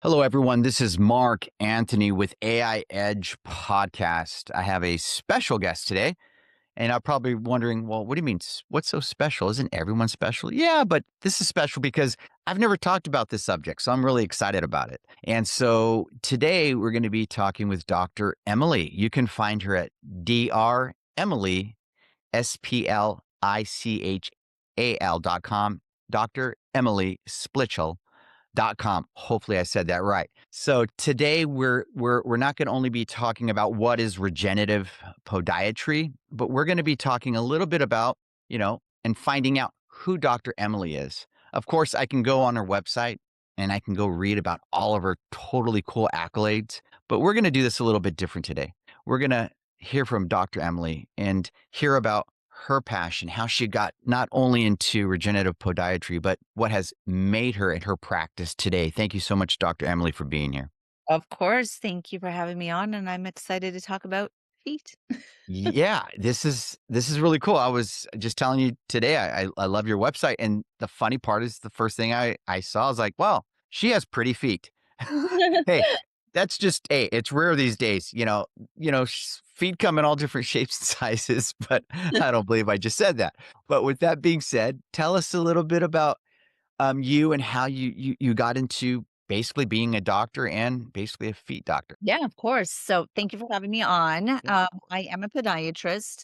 Hello, everyone. This is Mark Anthony with AI Edge Podcast. I have a special guest today, and I'm probably wondering, well, what do you mean? What's so special? Isn't everyone special? Yeah, but this is special because I've never talked about this subject, so I'm really excited about it. And so today we're going to be talking with Dr. Emily. You can find her at Dr. Emily, SPLICHAL.com, Dr. Emily Splitchell.com. Hopefully I said that right. So today we're not going to only be talking about what is regenerative podiatry, but we're going to be talking a little bit about, and finding out who Dr. Emily is. Of course, I can go on her website and I can go read about all of her totally cool accolades, but we're going to do this a little bit different today. We're going to hear from Dr. Emily and hear about her passion, how she got not only into regenerative podiatry, but what has made her in her practice today. Thank you so much, Dr. Emily, for being here. Of course. Thank you for having me on, and I'm excited to talk about feet. Yeah, this is really cool. I was just telling you today, I love your website, and the funny part is the first thing I saw, I was like, well, she has pretty feet. Hey, that's just hey, it's rare these days. Feet come in all different shapes and sizes, but I don't believe I just said that. But with that being said, tell us a little bit about you and how you got into basically being a doctor and basically a feet doctor. Yeah, of course. So thank you for having me on. Yeah. I am a podiatrist,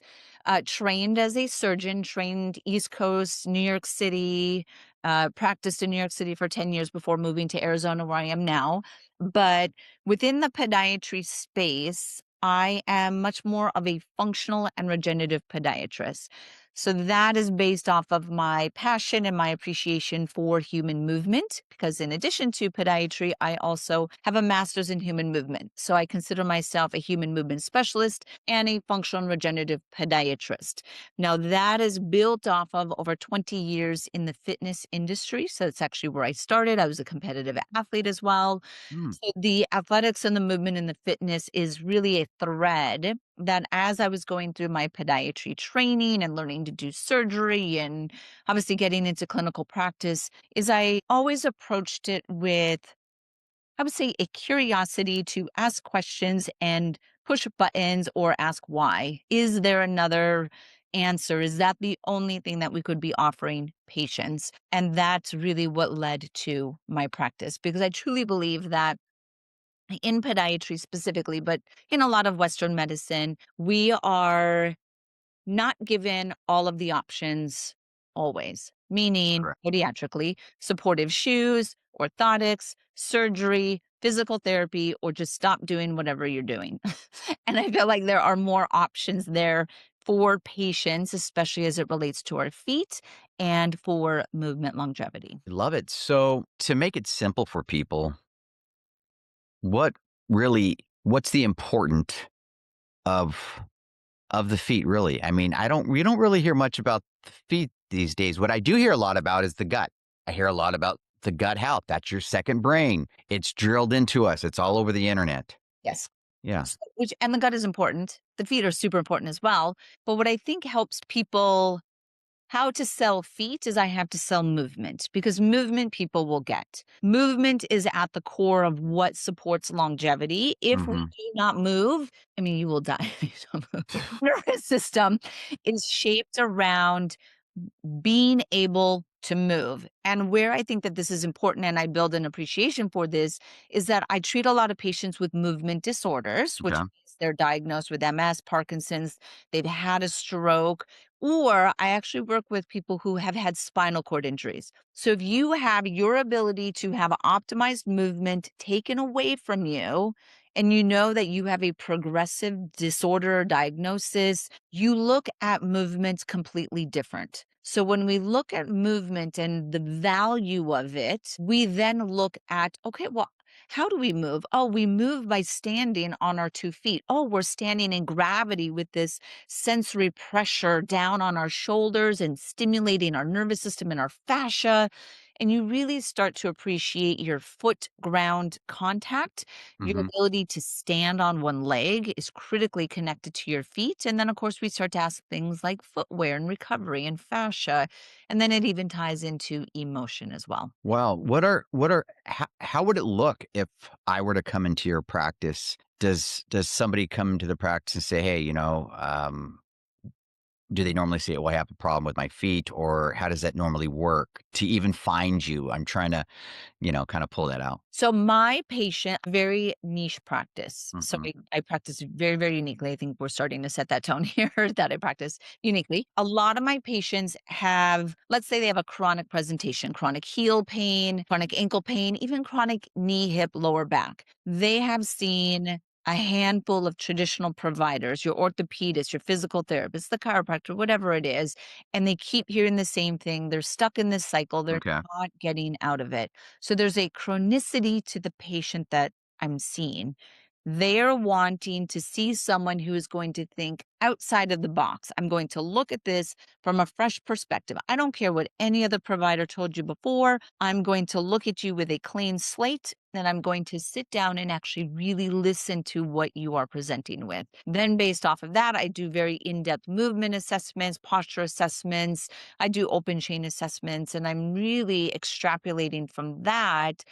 trained as a surgeon, trained East Coast, New York City, practiced in New York City for 10 years before moving to Arizona, where I am now. But within the podiatry space, I am much more of a functional and regenerative podiatrist. So that is based off of my passion and my appreciation for human movement, because in addition to podiatry, I also have a master's in human movement. So I consider myself a human movement specialist and a functional and regenerative podiatrist. Now, that is built off of over 20 years in the fitness industry. So it's actually where I started. I was a competitive athlete as well. Mm, So the athletics and the movement and the fitness is really a thread that as I was going through my podiatry training and learning to do surgery and obviously getting into clinical practice, is I always approached it with, I would say, a curiosity to ask questions and push buttons or ask why. Is there another answer? Is that the only thing that we could be offering patients? And that's really what led to my practice, because I truly believe that in podiatry specifically, but in a lot of Western medicine, we are not given all of the options always, meaning correct. podiatrically, supportive shoes, orthotics, surgery, physical therapy, or just stop doing whatever you're doing. And I feel like there are more options there for patients, especially as it relates to our feet and for movement longevity. Love it. So to make it simple for people, what what's the important of the feet really? I mean, we don't really hear much about the feet these days. What I do hear a lot about is the gut. I hear a lot about the gut health. That's your second brain. It's drilled into us. It's all over the internet. Yes. Yeah. Which and the gut is important. The feet are super important as well. But what I think helps people how to sell feet is I have to sell movement, because movement people will get. Movement is at the core of what supports longevity. If we Mhm. do not move, I mean, you will die if you don't move. The nervous system is shaped around being able to move. And where I think that this is important and I build an appreciation for this is that I treat a lot of patients with movement disorders, which Okay. means they're diagnosed with MS, Parkinson's, they've had a stroke, or I actually work with people who have had spinal cord injuries. So if you have your ability to have optimized movement taken away from you, and you know that you have a progressive disorder or diagnosis, you look at movement completely different. So when we look at movement and the value of it, we then look at, okay, well, how do we move? Oh, we move by standing on our 2 feet. Oh, we're standing in gravity with this sensory pressure down on our shoulders and stimulating our nervous system and our fascia. and you really start to appreciate your foot ground contact. Your Mhm. ability to stand on one leg is critically connected to your feet. And then, of course, we start to ask things like footwear and recovery and fascia. And then it even ties into emotion as well. Wow. How would it look if I were to come into your practice? Does somebody come into the practice and say, "Hey, do they normally say, "Well, I have a problem with my feet," or how does that normally work to even find you? I'm trying to, kinda pull that out. So my patient, very niche practice. So Mhm. I practice very, very uniquely. I think we're starting to set that tone here that I practice uniquely. A lot of my patients have, let's say they have a chronic presentation, chronic heel pain, chronic ankle pain, even chronic knee, hip, lower back. They have seen a handful of traditional providers, your orthopedist, your physical therapist, the chiropractor, whatever it is, and they keep hearing the same thing. They're stuck in this cycle. They're Okay. not getting out of it. So there's a chronicity to the patient that I'm seeing. They're wanting to see someone who is going to think outside of the box. I'm going to look at this from a fresh perspective. I don't care what any other provider told you before. I'm going to look at you with a clean slate, and I'm going to sit down and actually really listen to what you are presenting with. Then, based off of that, I do very in depth movement assessments, posture assessments, I do open chain assessments, and I'm really extrapolating from that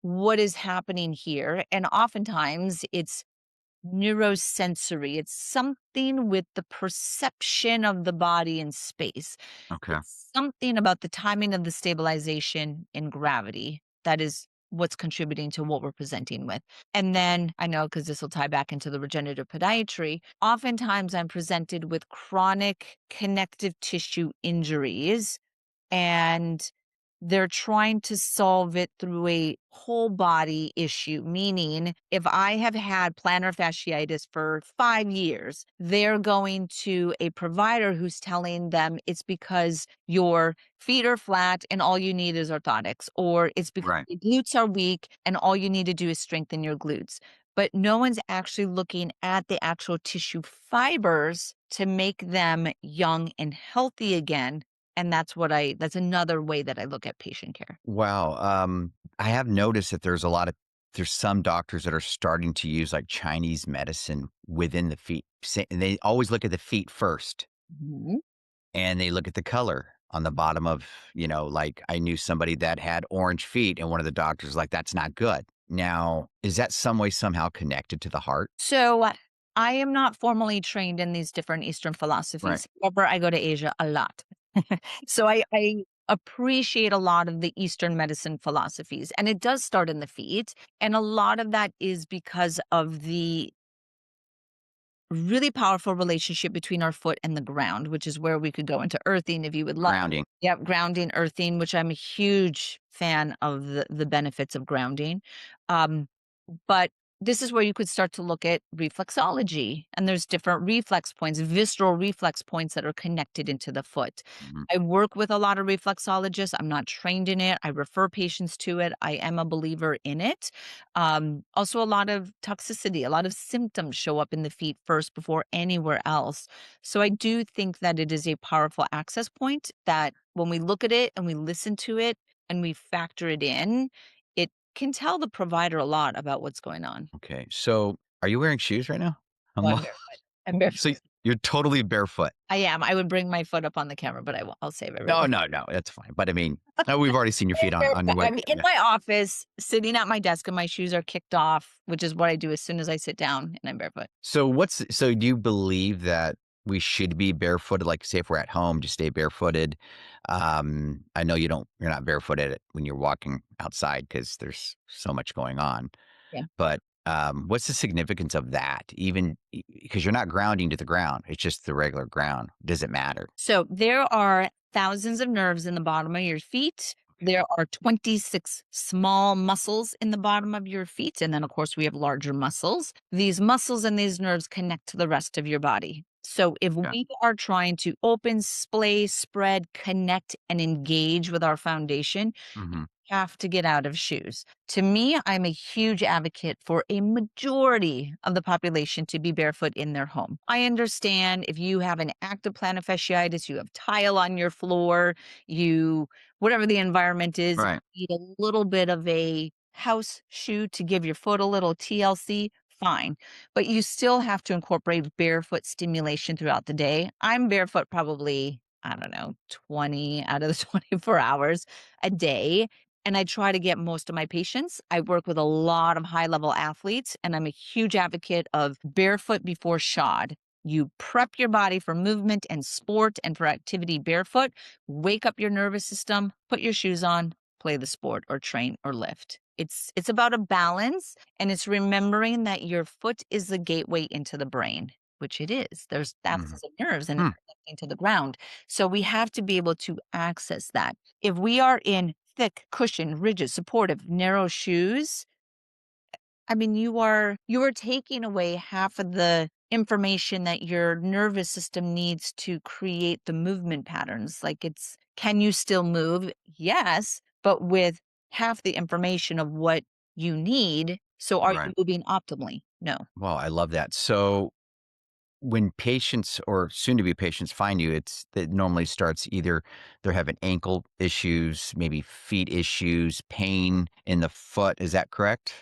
what is happening here. And oftentimes it's neurosensory. It's something with the perception of the body in space. Okay. It's something about the timing of the stabilization in gravity that is what's contributing to what we're presenting with. And then I know because this will tie back into the regenerative podiatry, oftentimes I'm presented with chronic connective tissue injuries and they're trying to solve it through a whole body issue. Meaning, if I have had plantar fasciitis for 5 years, they're going to a provider who's telling them it's because your feet are flat and all you need is orthotics, or it's because Right. your glutes are weak and all you need to do is strengthen your glutes. But no one's actually looking at the actual tissue fibers to make them young and healthy again, and that's another way that I look at patient care. Wow. I have noticed that there's some doctors that are starting to use like Chinese medicine within the feet. And they always look at the feet first Mhm. and they look at the color on the bottom of, like I knew somebody that had orange feet and one of the doctors was like, that's not good. Now, is that some way somehow connected to the heart? So, I am not formally trained in these different Eastern Right. philosophies. However, I go to Asia a lot. So I appreciate a lot of the Eastern medicine philosophies, and it does start in the feet, and a lot of that is because of the really powerful relationship between our foot and the ground, which is where we could go into earthing if you would like. Grounding. Yep, grounding, earthing, which I'm a huge fan of the benefits of grounding. Um, but this is where you could start to look at reflexology, and there's different reflex points, visceral reflex points that are connected into the foot. Mhm. I work with a lot of reflexologists. I'm not trained in it. I refer patients to it. I am a believer in it. Also, a lot of toxicity, a lot of symptoms show up in the feet first before anywhere else. So I do think that it is a powerful access point that when we look at it and we listen to it and we factor it in, it can tell the provider a lot about what's going on. Okay. So are you wearing shoes right now? Oh, I'm I'm all- barefoot. I'm barefoot. so you're totally barefoot. I am. I would bring my foot up on the camera, but I'll save No, everyone. no, no, that's fine. But I mean, we've already seen your I am feet on barefoot. your way. I'm in my office, sitting at my desk, and my shoes are kicked off, which is what I do as soon as I sit down, and I'm barefoot. So do you believe that we should be barefooted? Like, say, if we're at home, just stay barefooted. I know you're not barefooted when you're walking outside because there's so much going on. Yeah. But what's the significance of that? Even because you're not grounding to the ground, it's just the regular ground. Does it matter? So there are thousands of nerves in the bottom of your feet. There are 26 small muscles in the bottom of your feet. And then, of course, we have larger muscles. These muscles and these nerves connect to the rest of your body. So if Yeah. we are trying to open, splay, spread, connect, and engage with our foundation, Hmm. have to get out of shoes. To me, I'm a huge advocate for a majority of the population to be barefoot in their home. I understand if you have an active plantar fasciitis, you have tile on your floor, you whatever the environment is, Right. you need a little bit of a house shoe to give your foot a little TLC, fine. But you still have to incorporate barefoot stimulation throughout the day. I'm barefoot probably, I don't know, 20 out of the 24 hours a day. And I try to get most of my patients. I work with a lot of high level athletes, and I'm a huge advocate of barefoot before shod. You prep your body for movement and sport and for activity barefoot, wake up your nervous system, put your shoes on, play the sport or train or lift. It's about a balance, and it's remembering that your foot is the gateway into the brain, which it is. There's Mhm. thousands of nerves and it's Hmm. connecting to the ground. So we have to be able to access that. If we are in thick, cushioned, rigid, supportive, narrow shoes, I mean, you are taking away half of the information that your nervous system needs to create the movement patterns. Like can you still move? Yes, but with half the information of what you need. So are you Right. moving optimally? No. Well, I love that. So when patients or soon to be patients find you, it normally starts either they're having ankle issues, maybe feet issues, pain in the foot. Is that correct?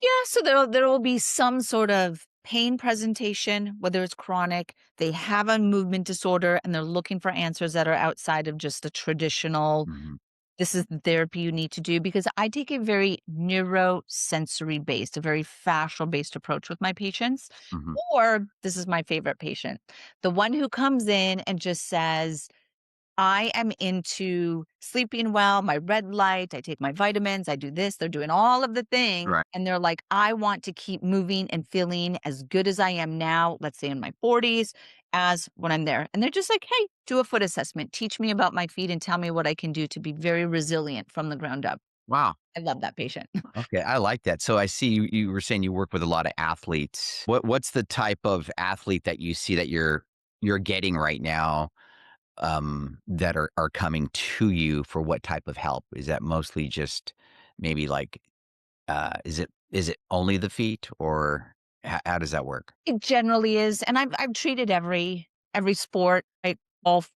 Yeah, so there will be some sort of pain presentation, whether it's chronic, they have a movement disorder, and they're looking for answers that are outside of just the traditional, Mhm. this is the therapy you need to do. Because I take a very neurosensory based, a very fascial based approach with my patients. Mhm. Or this is my favorite patient, the one who comes in and just says, I am into sleeping well, my red light, I take my vitamins, I do this, they're doing all of the things, Right. and they're like, "I want to keep moving and feeling as good as I am now, let's say in my 40s, as when I'm there." And they're just like, "Hey, do a foot assessment. Teach me about my feet and tell me what I can do to be very resilient from the ground up." Wow. I love that patient. Okay, I like that. So I see you were saying you work with a lot of athletes. What's the type of athlete that you see that you're getting right now, that are coming to you for what type of help? Is that mostly just maybe like, is it only the feet, or how does that work? It generally is, and I've treated every sport, right? Golf,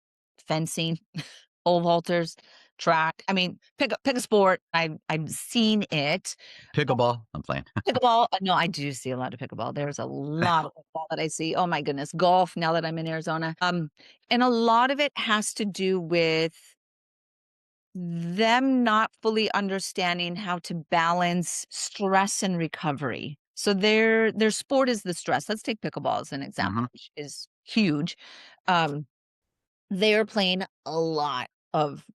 fencing, pole vaulters, track. I mean, pick a sport. I've seen it. Pickleball? I'm playing. Pickleball, no, I do see a lot of pickleball. There's a lot of pickleball that I see. Oh my goodness, golf now that I'm in Arizona. And a lot of it has to do with them not fully understanding how to balance stress and recovery. So their sport is the stress. Let's take pickleball as an example, Mhm. which is huge. Um, they're playing a lot of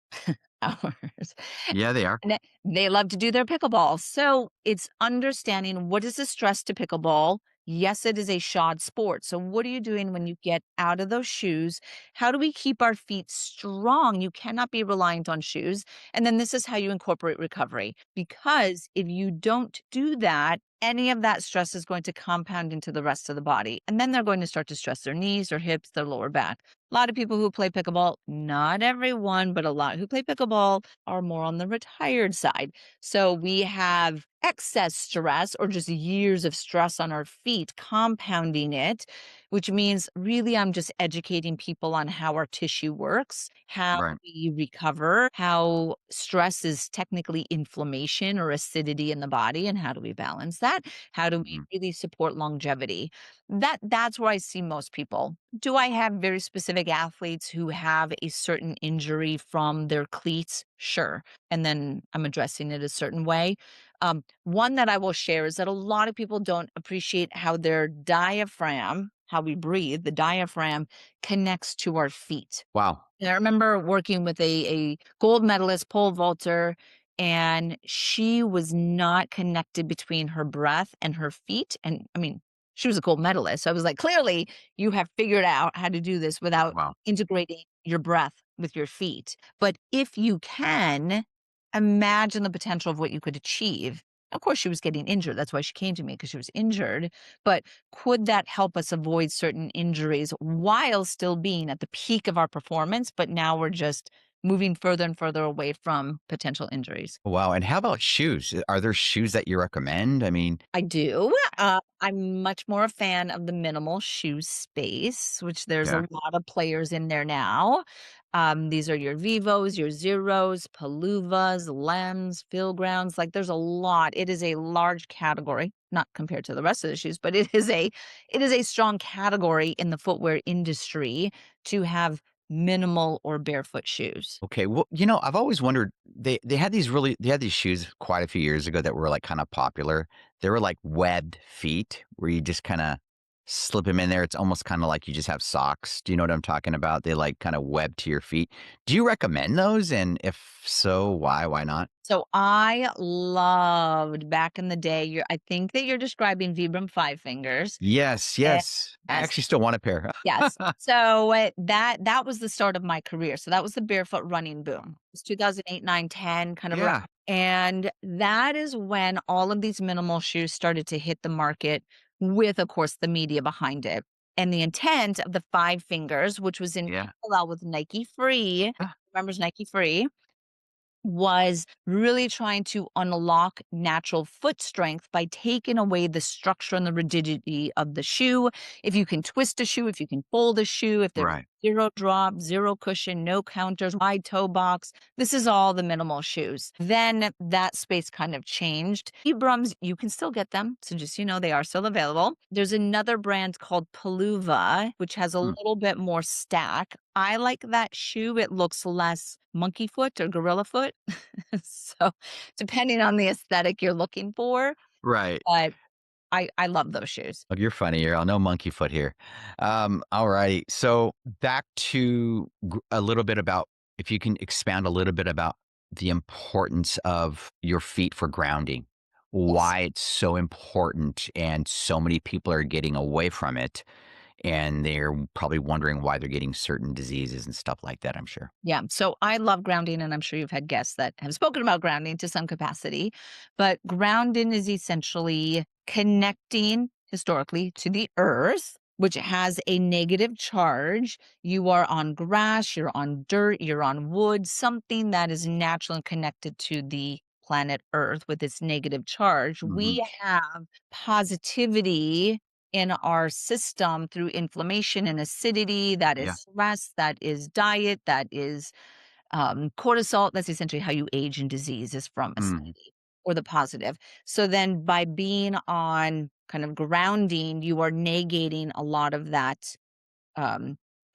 hours. Yeah, they are. And they love to do their pickleball. So it's understanding what is the stress to pickleball. Yes, it is a shod sport. So what are you doing when you get out of those shoes? How do we keep our feet strong? You cannot be reliant on shoes. And then this is how you incorporate recovery. Because if you don't do that, any of that stress is going to compound into the rest of the body. And then they're going to start to stress their knees, their hips, their lower back. A lot of people who play pickleball, not everyone, but a lot who play pickleball are more on the retired side. So we have excess stress or just years of stress on our feet, compounding it, which means really I'm just educating people on how our tissue works, how Right. we recover, how stress is technically inflammation or acidity in the body, and how do we balance that? How do we Mhm. really support longevity? That's where I see most people. Do I have very specific athletes who have a certain injury from their cleats? Sure. And then I'm addressing it a certain way. One that I will share is that a lot of people don't appreciate how their diaphragm, how we breathe, the diaphragm connects to our feet. Wow. And I remember working with a gold medalist pole vaulter, and she was not connected between her breath and her feet. And I mean, she was a gold medalist. So I was like, clearly, you have figured out how to do this without Wow. integrating your breath with your feet. But if you can, imagine the potential of what you could achieve. Of course, she was getting injured. That's why she came to me because she was injured. But could that help us avoid certain injuries while still being at the peak of our performance? But now we're just moving further and further away from potential injuries. Wow, and how about shoes? Are there shoes that you recommend? I mean, I do. I'm much more a fan of the minimal shoe space, which there's a yeah. lot of players in there now. These are your Vivos, your Zeros, Paluvas, Lems, Field Grounds. Like there's a lot. It is a large category, not compared to the rest of the shoes, but it is a strong category in the footwear industry to have minimal or barefoot shoes. Okay, well, I've always wondered, they had these shoes quite a few years ago that were, like, kinda popular. They were like webbed feet where you just kinda slip them in there. It's almost kinda like you just have socks. Do you know what I'm talking about? They, like, kinda web to your feet. Do you recommend those? And if so, why? Why not? So I loved back in the day, I think that you're describing Vibram Five Fingers. Yes, And yes. I yes, actually still want a pair. yes. So, that was the start of my career. So that was the barefoot running boom. It was 2008, 9, 10 kind of around. Yeah, And that is when all of these minimal shoes started to hit the market with, of course, the media behind it. And the intent of the Five Fingers, which was in yeah. parallel with Nike Free, Ah, remembers Nike Free? Was really trying to unlock natural foot strength by taking away the structure and the rigidity of the shoe. If you can twist a shoe, if you can fold a shoe, if there's right. zero drop, zero cushion, no counters, wide toe box, this is all the minimal shoes. Then that space kind of changed. Ibrams, you can still get them. So just, they are still available. There's another brand called Paluva, which has a Hmm, little bit more stack. I like that shoe. It looks less monkey foot or gorilla foot. So, depending on the aesthetic you're looking for, right. but I love those shoes. Oh, you're funny. You're no monkey foot here. Alrighty. So back to a little bit about, if you can expand a little bit about the importance of your feet for grounding, Yes. why it's so important, and so many people are getting away from it, and they're probably wondering why they're getting certain diseases and stuff like that. I'm sure. Yeah, so I love grounding, and I'm sure you've had guests that have spoken about grounding to some capacity, but grounding is essentially connecting historically to the earth, which has a negative charge. You are on grass, you're on dirt, you're on wood, something that is natural and connected to the planet Earth with its negative charge. Hmm. We have positivity in our system through inflammation and acidity, that is Yeah. stress, that is diet, that is cortisol. That's essentially how you age in disease is from Mm, acidity or the positive. So then by being on kind of grounding, you are negating a lot of that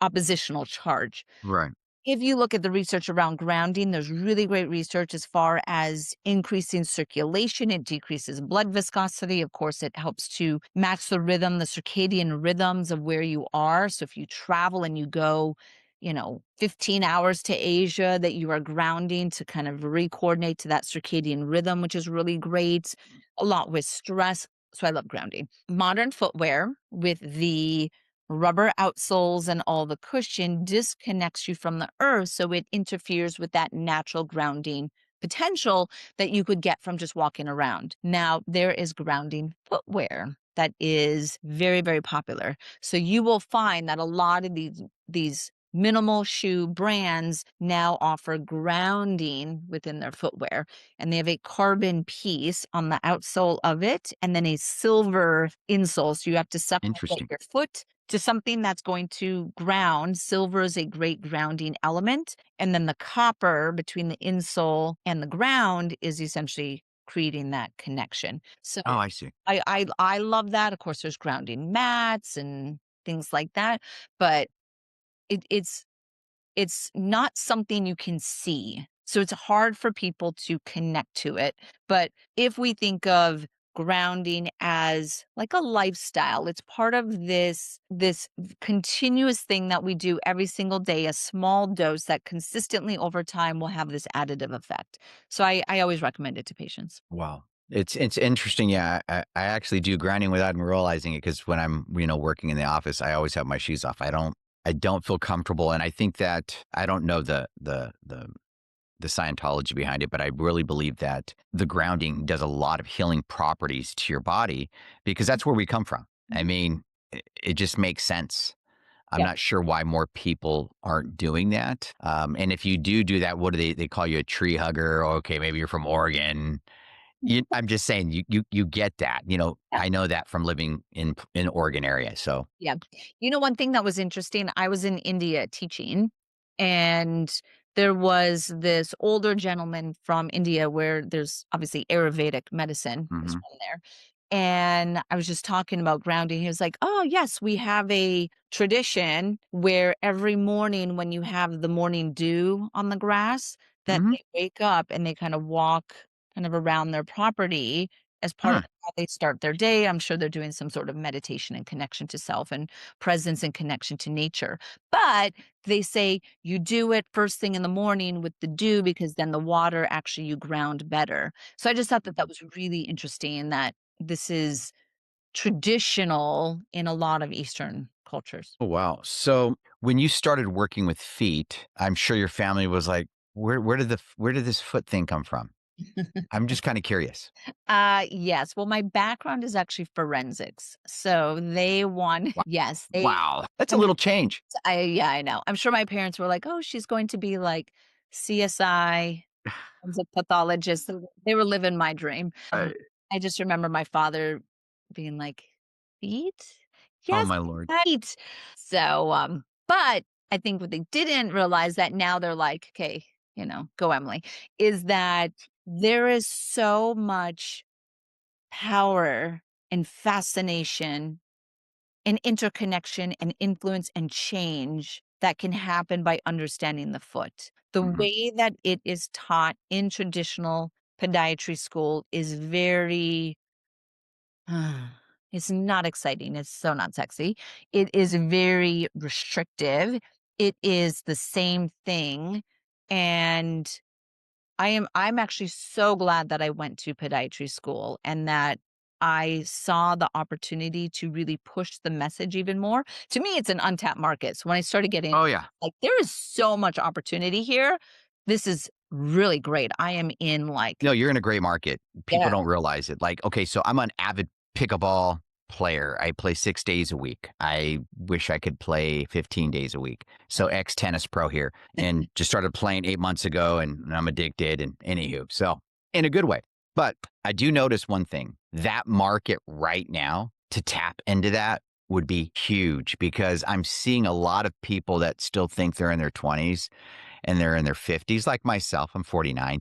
oppositional charge. right. If you look at the research around grounding, there's really great research as far as increasing circulation. It decreases blood viscosity. Of course, it helps to match the rhythm, the circadian rhythms of where you are. So if you travel and you go, 15 hours to Asia, that you are grounding to kind of re-coordinate to that circadian rhythm, which is really great. A lot with stress. So I love grounding. Modern footwear with the rubber outsoles and all the cushion disconnects you from the earth, so it interferes with that natural grounding potential that you could get from just walking around. Now, there is grounding footwear that is very, very popular. So you will find that a lot of these minimal shoe brands now offer grounding within their footwear, and they have a carbon piece on the outsole of it and then a silver insole, so you have to separate Interesting. your foot to something that's going to ground. Silver is a great grounding element. And then the copper between the insole and the ground is essentially creating that connection. So Oh, I see. I love that. Of course, there's grounding mats and things like that, but it's not something you can see. So it's hard for people to connect to it. But if we think of grounding as like a lifestyle, it's part of this continuous thing that we do every single day, a small dose that consistently over time will have this additive effect. So I always recommend it to patients. Wow. It's interesting. Yeah, I actually do grounding without even realizing it, because when I'm, working in the office, I always have my shoes off. I don't feel comfortable, and I think that I don't know the Scientology behind it, but I really believe that the grounding does a lot of healing properties to your body, because that's where we come from. I mean, it just makes sense. I'm Yep. not sure why more people aren't doing that. And if you do that, what do they call you a tree hugger? Okay, maybe you're from Oregon. I'm just saying you get that. Yeah. I know that from living in Oregon area. So, Yeah. One thing that was interesting, I was in India teaching, and there was this older gentleman from India where there's obviously Ayurvedic medicine is mhm, from there. And I was just talking about grounding. He was like, "Oh, yes, we have a tradition where every morning when you have the morning dew on the grass, that mhm, they wake up and they kind of walk kind of around their property as part of huh. how they start their day." I'm sure they're doing some sort of meditation and connection to self and presence and connection to nature. But they say you do it first thing in the morning with the dew because then the water actually you ground better. So I just thought that that was really interesting that this is traditional in a lot of Eastern cultures. Oh, wow. So when you started working with feet, I'm sure your family was like, where did this foot thing come from? I'm just kind of curious. Yes. Well, my background is actually forensics. So they want Wow. yes, Wow. That's a I'm little change. yeah, I know. I'm sure my parents were like, "Oh, she's going to be like CSI, as a pathologist." So they were living my dream. Uh, I just remember my father being like, "Feet? oh Yes, my lord. right." So, but I think what they didn't realize that now they're like, "Okay, go Emily," is that there is so much power and fascination and interconnection and influence and change that can happen by understanding the foot. The Mhm. way that it is taught in traditional podiatry school is very it's not exciting. It's so not sexy. It is very restrictive. It is the same thing. And I'm actually so glad that I went to podiatry school and that I saw the opportunity to really push the message even more. To me, it's an untapped market. So when I started getting Oh yeah. like there is so much opportunity here. This is really great. I am in like No, you're in a great market. People yeah. don't realize it. Like, okay, so I'm an avid pickleball player. I play 6 days a week. I wish I could play 15 days a week. So ex tennis pro here, and just started playing 8 months ago, and I'm addicted. And anywho, so in a good way. But I do notice one thing: that market right now to tap into that would be huge because I'm seeing a lot of people that still think they're in their 20s and they're in their 50s, like myself. I'm 49.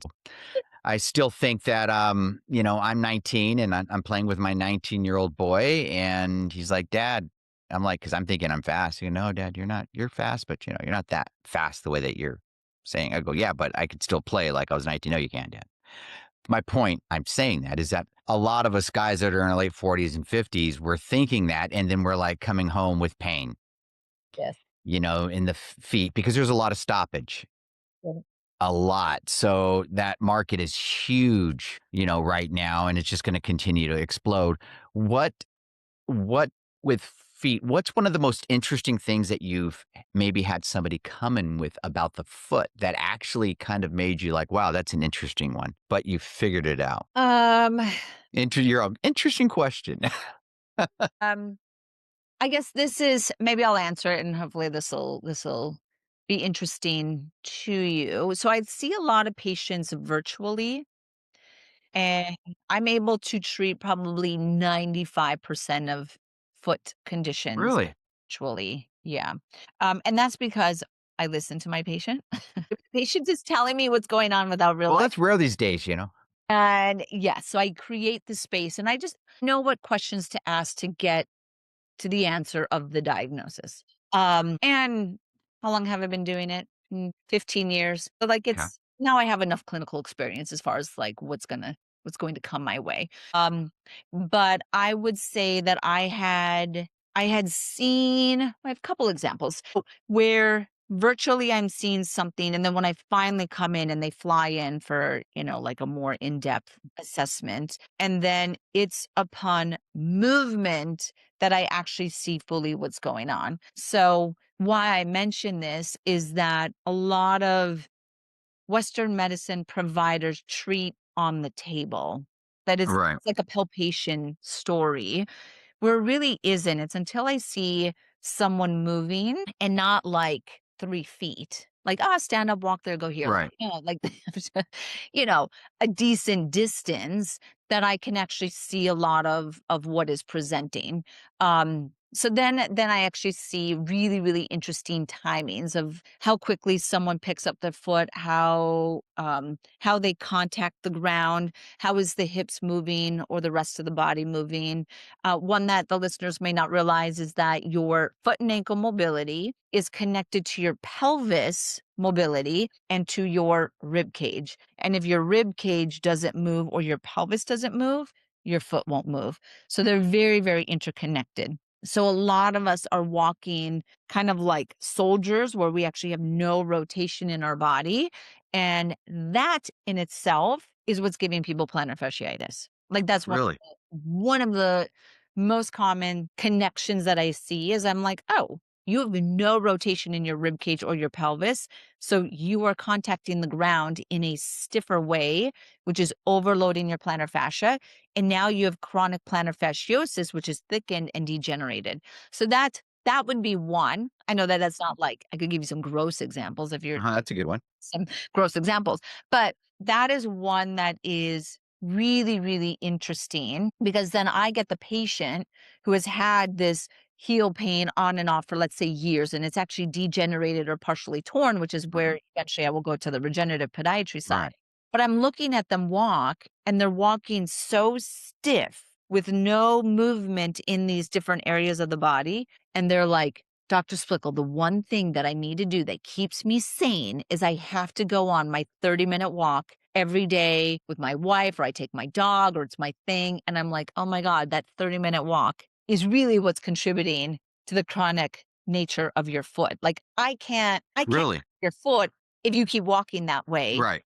I still think that, I'm 19 and I'm playing with my 19-year-old boy, and he's like, "Dad," I'm like, because I'm thinking I'm fast. "No, Dad, you're not. You're fast, but you're not that fast the way that you're saying." I go, "Yeah, but I could still play like I was 19." "No, you can't, Dad." My point I'm saying that is that a lot of us guys that are in our late 40s and 50s, we're thinking that, and then we're like coming home with pain, Yes. in the feet because there's a lot of stoppage. Yeah. A lot. So that market is huge, right now, and it's just gonna continue to explode. What with feet, what's one of the most interesting things that you've maybe had somebody come in with about the foot that actually kind of made you like, "Wow, that's an interesting one," but you figured it out? Um, Into your own interesting question. um, I guess this is maybe I'll answer it and hopefully this will be interesting to you. So I see a lot of patients virtually and I'm able to treat probably 95% of foot conditions Really? virtually. Yeah. And that's because I listen to my patient. The patient is telling me what's going on without Well, realizing. that's rare these days. And yeah, so I create the space and I just know what questions to ask to get to the answer of the diagnosis. And how long have I been doing it? 15 years. So like Okay. it's now I have enough clinical experience as far as like what's going to come my way. But I would say that I had seen I have a couple examples where virtually I'm seeing something and then when I finally come in and they fly in for, like a more in-depth assessment and then it's upon movement that I actually see fully what's going on. So, why I mention this is that a lot of Western medicine providers treat on the table. That is Right. it's like a palpation story where it really isn't. It's until I see someone moving and not like 3 feet. Like, "Ah, stand up, walk there, go here." Like, Right. no, like, you know, a decent distance that I can actually see a lot of what is presenting. So then I actually see really, really interesting timings of how quickly someone picks up their foot, how they contact the ground, how is the hips moving or the rest of the body moving. One that the listeners may not realize is that your foot and ankle mobility is connected to your pelvis mobility and to your rib cage. And if your rib cage doesn't move or your pelvis doesn't move, your foot won't move. So they're very, very interconnected. So a lot of us are walking kind of like soldiers where we actually have no rotation in our body. And that in itself is what's giving people plantar fasciitis. Like that's Really? one of the most common connections that I see is I'm like, oh, you have no rotation in your rib cage or your pelvis. So you are contacting the ground in a stiffer way, which is overloading your plantar fascia. And now you have chronic plantar fasciosis, which is thickened and degenerated. So that would be one. I know that that's not like I could give you some gross examples if you're That's a good one. some gross examples, but that is one that is really, really interesting because then I get the patient who has had this heel pain on and off for, let's say, years, and it's actually degenerated or partially torn, which is Mhm. where eventually I will go to the regenerative podiatry side. Right. But I'm looking at them walk, and they're walking so stiff with no movement in these different areas of the body. And they're like, Dr. Splickle, the one thing that I need to do that keeps me sane is I have to go on my 30-minute walk every day with my wife, or I take my dog, or it's my thing. And I'm like, oh my God, that 30-minute walk is really what's contributing to the chronic nature of your foot. Like I can't Really? your foot if you keep walking that way, Right.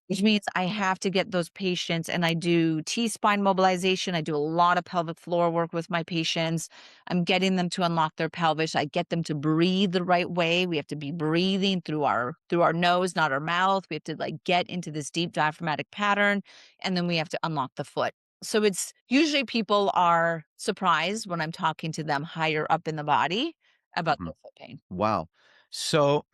which means I have to get those patients and I do T-spine mobilization. I do a lot of pelvic floor work with my patients. I'm getting them to unlock their pelvis. I get them to breathe the right way. We have to be breathing through our nose, not our mouth. We have to like get into this deep diaphragmatic pattern and then we have to unlock the foot. So it's usually people are surprised when I'm talking to them higher up in the body about Mhm. their foot pain. Wow. So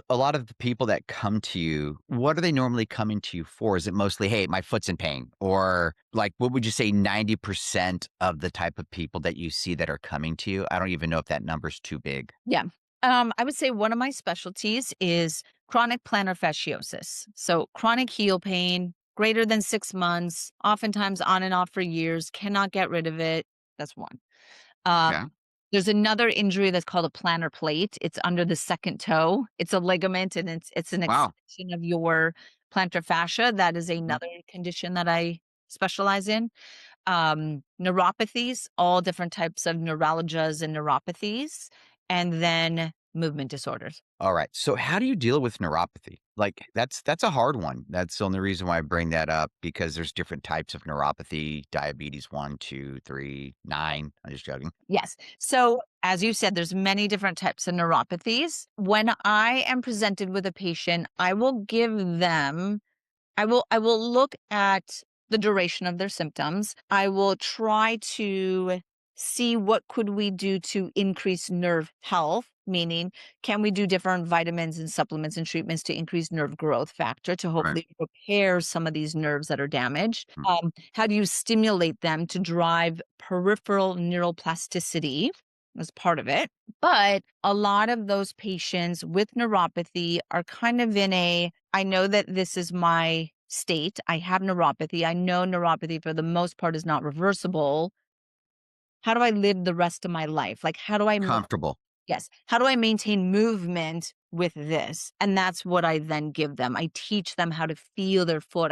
a lot of the people that come to you, what are they normally coming to you for? Is it mostly, hey, my foot's in pain? Or like, what would you say 90% of the type of people that you see that are coming to you? I don't even know if that number's too big. Yeah. I would say one of my specialties is chronic plantar fasciosis. So chronic heel pain, greater than 6 months, oftentimes on and off for years, cannot get rid of it. That's one. Um, Okay. there's another injury that's called a plantar plate. It's under the second toe. It's a ligament and it's an Wow. extension of your plantar fascia. That is Mhm. another condition that I specialize in. Neuropathies, all different types of neuralgias and neuropathies, and then movement disorders. All right. So how do you deal with neuropathy? Like that's a hard one. That's the only reason why I bring that up because there's different types of neuropathy, diabetes 1, 2, 3, 9. I'm just joking. Yes. So, as you said, there's many different types of neuropathies. When I am presented with a patient, I will look at the duration of their symptoms. I will try to see what could we do to increase nerve health, meaning can we do different vitamins and supplements and treatments to increase nerve growth factor to Right. hopefully repair some of these nerves that are damaged? Mm. How do you stimulate them to drive peripheral neuroplasticity as part of it? But a lot of those patients with neuropathy are kind of in a I know that this is my state. I have neuropathy. I know neuropathy for the most part is not reversible. How do I live the rest of my life? Like, how do I Comfortable. Yes. How do I maintain movement with this? And that's what I then give them. I teach them how to feel their foot.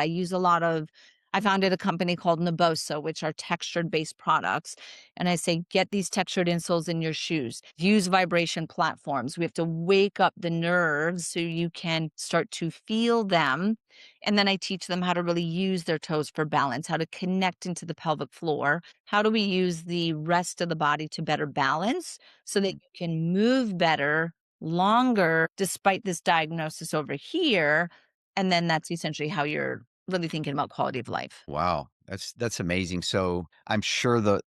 I founded a company called Naboso, which are textured based products. And I say, get these textured insoles in your shoes, use vibration platforms. We have to wake up the nerves so you can start to feel them. And then I teach them how to really use their toes for balance, how to connect into the pelvic floor. How do we use the rest of the body to better balance? So that Mm. you can move better, longer, despite this diagnosis over here. And then that's essentially how you're really thinking about quality of life. Wow. That's amazing. So I'm sure the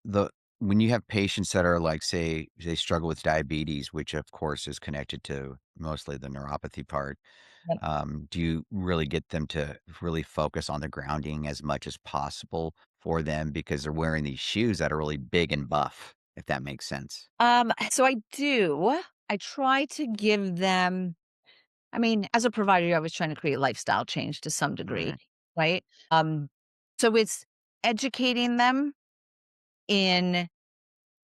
when you have patients that are like, say, they struggle with diabetes, which of course is connected to mostly the neuropathy part, Yep. do you really get them to really focus on the grounding as much as possible for them because they're wearing these shoes that are really big and buff, if that makes sense? So I do. I try to give them, I mean, as a provider, you're always trying to create lifestyle change to some degree, Right. right? So it's educating them in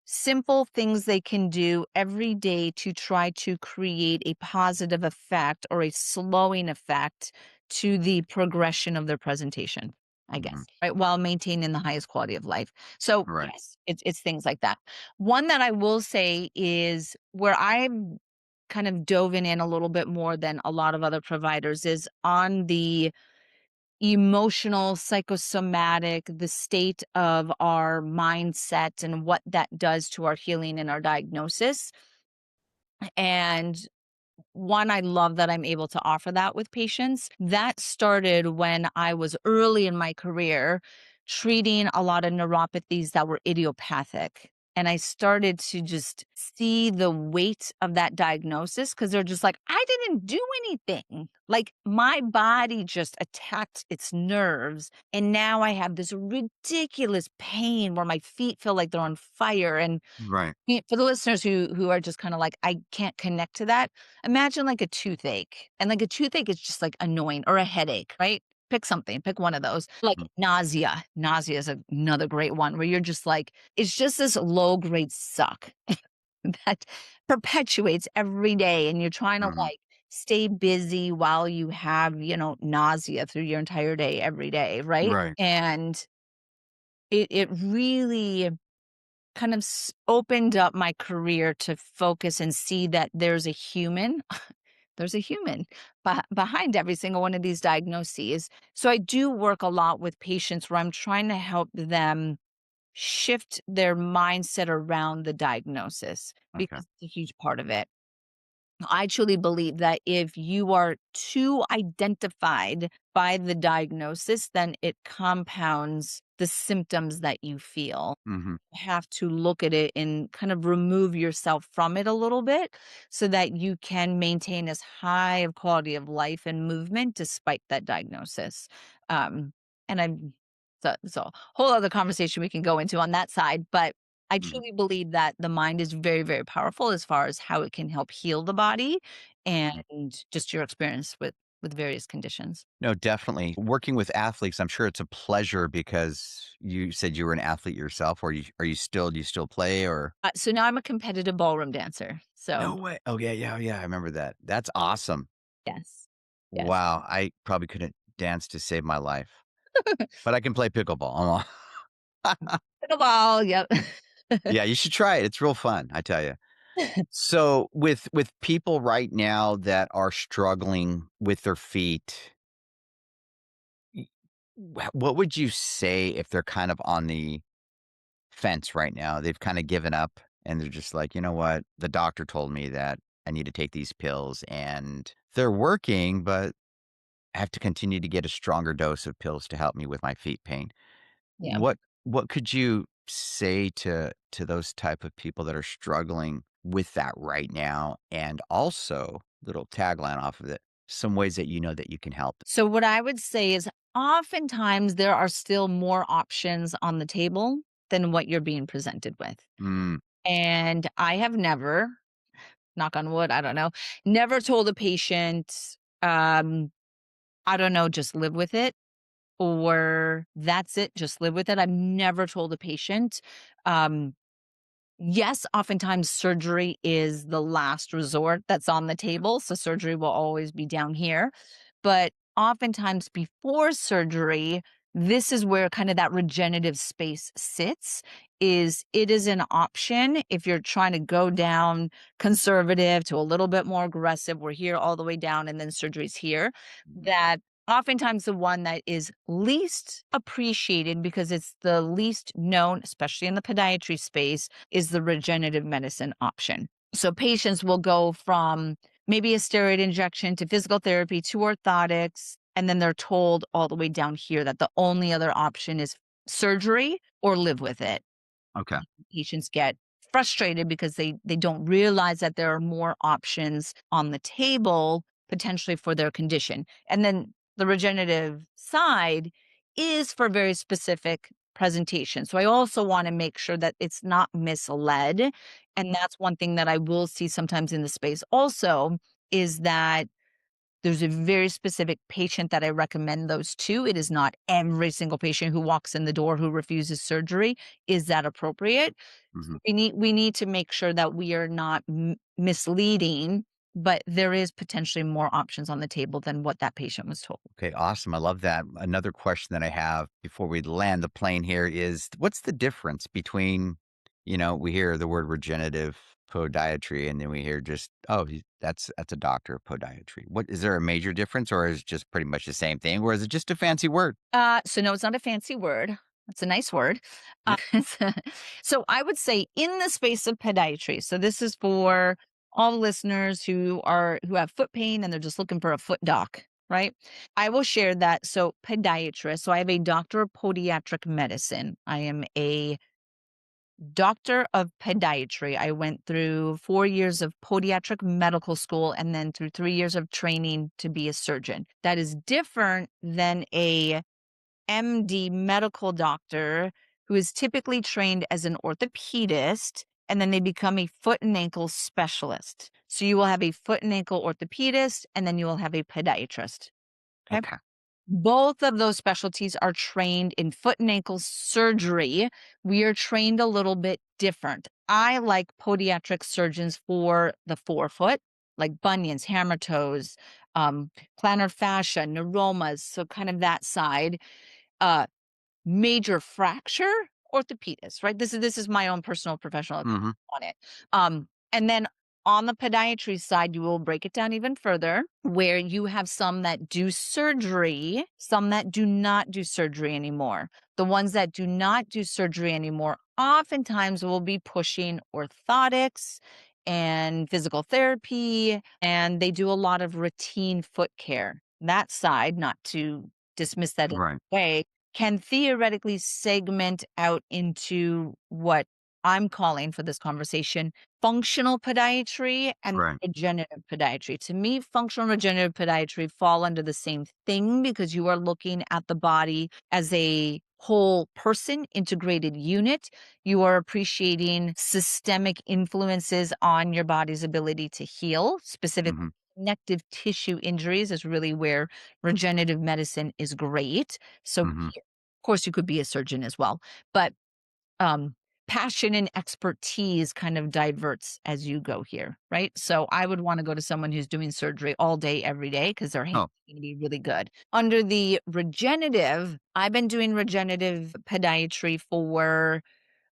simple things they can do every day to try to create a positive effect or a slowing effect to the progression of their presentation, I Mhm. guess, right? While maintaining the highest quality of life. So Right. yes, it's things like that. One that I will say is where I'm kind of dove in a little bit more than a lot of other providers is on the emotional, psychosomatic, the state of our mindset and what that does to our healing and our diagnosis. And one, I love that I'm able to offer that with patients. That started when I was early in my career treating a lot of neuropathies that were idiopathic. And I started to just see the weight of that diagnosis because they're just like, I didn't do anything. Like my body just attacked its nerves. And now I have this ridiculous pain where my feet feel like they're on fire. And Right. yeah, for the listeners who are just kinda like, "I can't connect to that," imagine like a toothache, and like a toothache is just like annoying or a headache, right? Pick something, pick one of those. Like Mm. nausea. Nausea is another great one where you're just like, it's just this low grade suck that perpetuates every day, and you're trying to Mhm. like stay busy while you have, nausea through your entire day every day, right? Right. And it really kind of opened up my career to focus and see that there's a human, there's a human behind every single one of these diagnoses. So I do work a lot with patients where I'm trying to help them shift their mindset around the diagnosis Okay. because it's a huge part of it. I truly believe that if you are too identified by the diagnosis, then it compounds the symptoms that you feel. Mhm. Have to look at it and kind of remove yourself from it a little bit so that you can maintain as high of quality of life and movement despite that diagnosis. Um, and I'm so a whole other conversation we can go into on that side, but I Mhm. truly believe that the mind is very, very powerful as far as how it can help heal the body Mhm. and just your experience with various conditions. No, definitely. Working with athletes, I'm sure it's a pleasure because you said you were an athlete yourself, or you still do you still play or So now I'm a competitive ballroom dancer. So No way. Oh, yeah, yeah, yeah, I remember that. That's awesome. yes, yes. Wow, I probably couldn't dance to save my life, but I can play pickleball. I'm all Pickleball, yep. Yeah, you should try it. It's real fun, I tell you. So, with people right now that are struggling with their feet, y what would you say if they're kind of on the fence right now? They've kinda given up, and they're just like, "You know what? The doctor told me that I need to take these pills, and they're working, but I have to continue to get a stronger dose of pills to help me with my feet pain." Yeah. What could you say to those type of people that are struggling with that right now? And also, little tagline off of it, some ways that you know that you can help them. So what I would say is oftentimes there are still more options on the table than what you're being presented with. Mm, And I have never, knock on wood, I don't know, never told a patient, I don't know, just live with it or that's it, just live with it. I've never told a patient, um, yes, oftentimes surgery is the last resort that's on the table, so surgery will always be down here. But oftentimes before surgery, this is where kind of that regenerative space sits, is it is an option if you're trying to go down conservative to a little bit more aggressive, we're here all the way down and then surgery's here, mhm, that oftentimes the one that is least appreciated because it's the least known, especially in the podiatry space, is the regenerative medicine option. So patients will go from maybe a steroid injection to physical therapy to orthotics, and then they're told all the way down here that the only other option is surgery or live with it. Okay. Patients get frustrated because they don't realize that there are more options on the table potentially for their condition. And then the regenerative side is for very specific presentation. So I also want to make sure that it's not misled. And that's one thing that I will see sometimes in the space also is that there's a very specific patient that I recommend those to. It is not every single patient who walks in the door who refuses surgery. Is that appropriate? Mhm. We need to make sure that we are not misleading, but there is potentially more options on the table than what that patient was told. Okay, awesome. I love that. Another question that I have before we land the plane here is what's the difference between, we hear the word regenerative podiatry and then we hear just, oh, that's a doctor of podiatry. What is there a major difference or is it just pretty much the same thing? Or is it just a fancy word? So no, it's not a fancy word. It's a nice word. So I would say in the space of podiatry. So this is for all listeners who have foot pain and they're just looking for a foot doc, right? I will share that. So podiatrist. So I have a doctor of podiatric medicine. I am a doctor of podiatry. I went through 4 years of podiatric medical school and then through 3 years of training to be a surgeon. That is different than a MD medical doctor who is typically trained as an orthopedist and then they become a foot and ankle specialist. So you will have a foot and ankle orthopedist and then you will have a podiatrist. Okay. Okay. Both of those specialties are trained in foot and ankle surgery. We are trained a little bit different. I like podiatric surgeons for the forefoot, like bunions, hammer toes, plantar fascia, neuromas, so kind of that side. Uh, Major fracture orthopedist, right? This is my own personal professional opinion Hmm. on it. And then on the podiatry side, you will break it down even further, where you have some that do surgery, some that do not do surgery anymore. The ones that do not do surgery anymore oftentimes will be pushing orthotics and physical therapy, and they do a lot of routine foot care. That side, not to dismiss that in Right. a way, can theoretically segment out into what I'm calling for this conversation functional podiatry and Right. regenerative podiatry. To me, functional and regenerative podiatry fall under the same thing because you are looking at the body as a whole person, integrated unit. You are appreciating systemic influences on your body's ability to heal, specific Hmm. connective tissue injuries is really where regenerative medicine is great. So Hmm. of course, you could be a surgeon as well, but, um, passion and expertise kind of diverts as you go here, right? So I would wanna go to someone who's doing surgery all day, every day, because their hands Oh. are gonna be really good. Under the regenerative, I've been doing regenerative podiatry for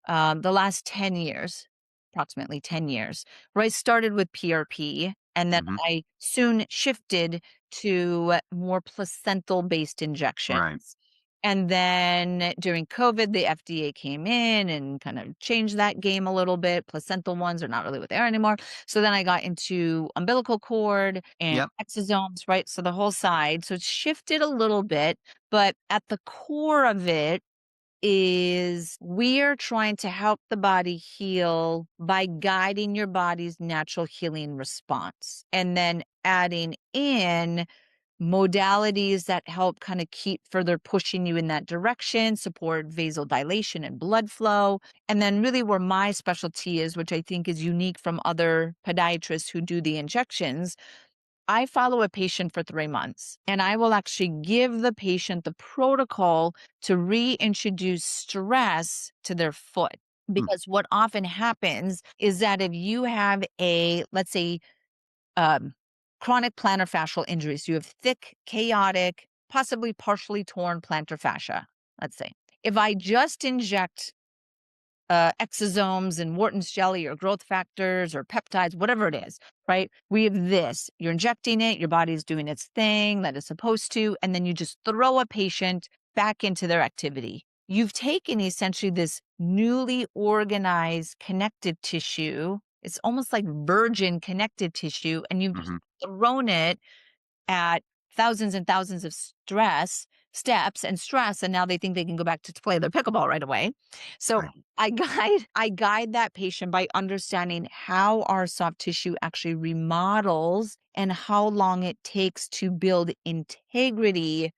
the last 10 years, approximately 10 years, where I started with PRP and then Hmm. I soon shifted to more placental based Right. injections. And then during COVID, the FDA came in and kind of changed that game a little bit. Placental ones are not really what they are anymore. So then I got into umbilical cord and Yep. exosomes, right? So the whole side. So it's shifted a little bit, but at the core of it, is we are trying to help the body heal by guiding your body's natural healing response and then adding in modalities that help kind of keep further pushing you in that direction, support vasodilation and blood flow. And then, really, where my specialty is, which I think is unique from other podiatrists who do the injections, I follow a patient for 3 months, and I will actually give the patient the protocol to reintroduce stress to their foot. Mm. Because what often happens is that if you have a, let's say, um, chronic plantar fascial injuries, you have thick, chaotic, possibly partially torn plantar fascia, let's say. If I just inject exosomes and Wharton's jelly or growth factors or peptides, whatever it is, right? We have this. You're injecting it, your body's doing its thing that it's supposed to, and then you just throw a patient back into their activity. You've taken essentially this newly organized connective tissue. It's almost like virgin connective tissue, and you've just Mhm. thrown it at thousands and thousands of stress steps and stress, and now they think they can go back to play their pickleball right away. So Right. I guide that patient by understanding how our soft tissue actually remodels and how long it takes to build integrity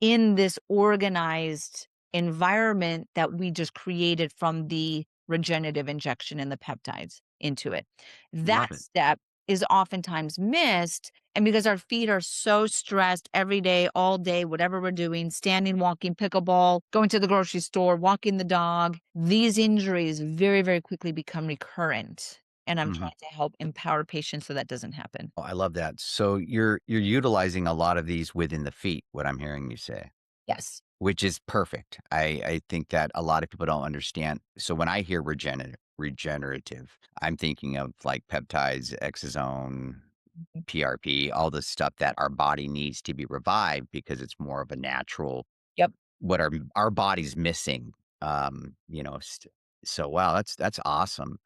in this organized environment that we just created from the regenerative injection and the peptides into it. That Love it. step is oftentimes missed. And because our feet are so stressed every day, all day, whatever we're doing, standing, walking, pickleball, going to the grocery store, walking the dog, these injuries very, very quickly become recurrent. And I'm Mhm. trying to help empower patients so that doesn't happen. Oh, I love that. So you're utilizing a lot of these within the feet, what I'm hearing you say, Yes. which is perfect. I think that a lot of people don't understand. So when I hear regenerative, I'm thinking of like peptides, exosome, Mhm. PRP, all the stuff that our body needs to be revived because it's more of a natural Yep. what our body's missing. So wow, that's awesome.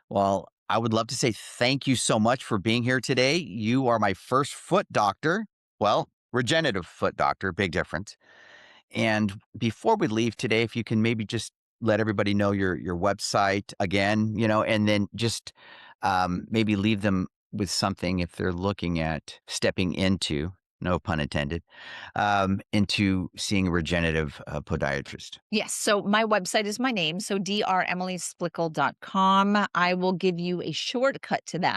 Well, I would love to say thank you so much for being here today. You are my first foot doctor. Well, regenerative foot doctor, big difference. And before we leave today, if you can maybe just let everybody know your website again, and then just maybe leave them with something if they're looking at stepping into, no pun intended, into seeing a regenerative podiatrist. Yes. So my website is my name. So dremilysplickle.com. I will give you a shortcut to that.